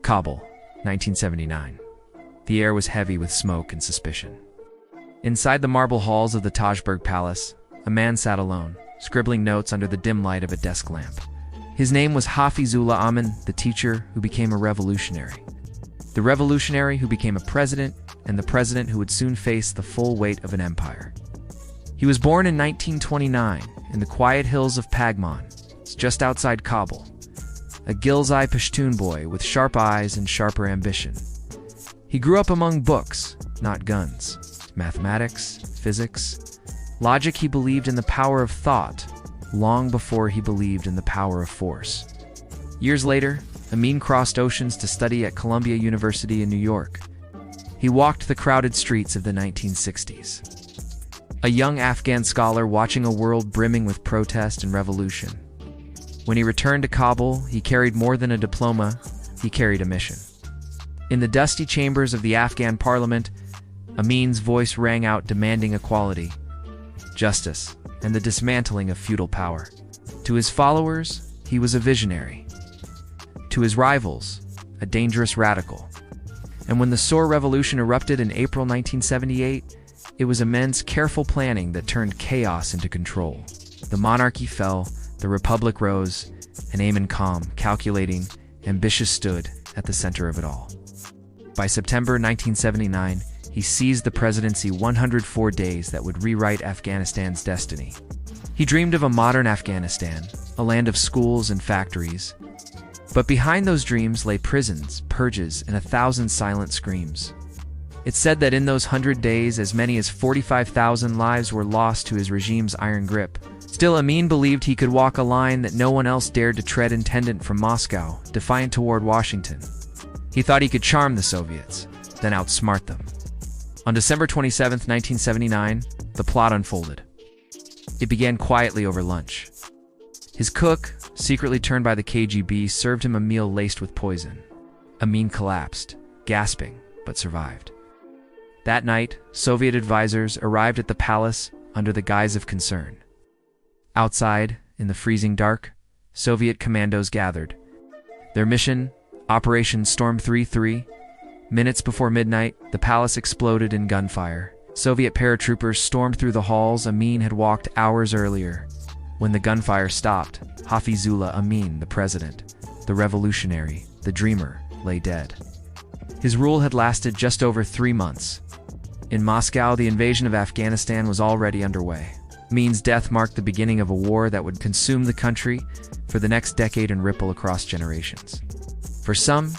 Kabul, 1979. The air was heavy with smoke and suspicion. Inside the marble halls of the Tajberg Palace, a man sat alone, scribbling notes under the dim light of a desk lamp. His name was Hafizullah Amin, the teacher who became a revolutionary. The revolutionary who became a president, and the president who would soon face the full weight of an empire. He was born in 1929 in the quiet hills of Pagman, just outside Kabul. A Gil's-Eye Pashtun boy with sharp eyes and sharper ambition. He grew up among books, not guns. Mathematics, physics, logic. He believed in the power of thought, long before he believed in the power of force. Years later, Amin crossed oceans to study at Columbia University in New York. He walked the crowded streets of the 1960s. A young Afghan scholar watching a world brimming with protest and revolution. When he returned to Kabul, he carried more than a diploma, he carried a mission. In the dusty chambers of the Afghan parliament, Amin's voice rang out demanding equality, justice, and the dismantling of feudal power. To his followers, he was a visionary. To his rivals, a dangerous radical. And when the Saur Revolution erupted in April 1978, it was Amin's careful planning that turned chaos into control. The monarchy fell, the republic rose, and Amin, calm, calculating, ambitious, stood at the center of it all. By September 1979, he seized the presidency 104 days that would rewrite Afghanistan's destiny. He dreamed of a modern Afghanistan, a land of schools and factories. But behind those dreams lay prisons, purges, and 1,000 silent screams. It's said that in those 100 days, as many as 45,000 lives were lost to his regime's iron grip. Still, Amin believed he could walk a line that no one else dared to tread, intendant from Moscow, defiant toward Washington. He thought he could charm the Soviets, then outsmart them. On December 27, 1979, the plot unfolded. It began quietly over lunch. His cook, secretly turned by the KGB, served him a meal laced with poison. Amin collapsed, gasping, but survived. That night, Soviet advisors arrived at the palace under the guise of concern. Outside, in the freezing dark, Soviet commandos gathered. Their mission, Operation Storm 3-3. Minutes before midnight, the palace exploded in gunfire. Soviet paratroopers stormed through the halls Amin had walked hours earlier. When the gunfire stopped, Hafizullah Amin, the president, the revolutionary, the dreamer, lay dead. His rule had lasted just over 3 months. In Moscow, the invasion of Afghanistan was already underway. Amin's death marked the beginning of a war that would consume the country for the next decade and ripple across generations. For some,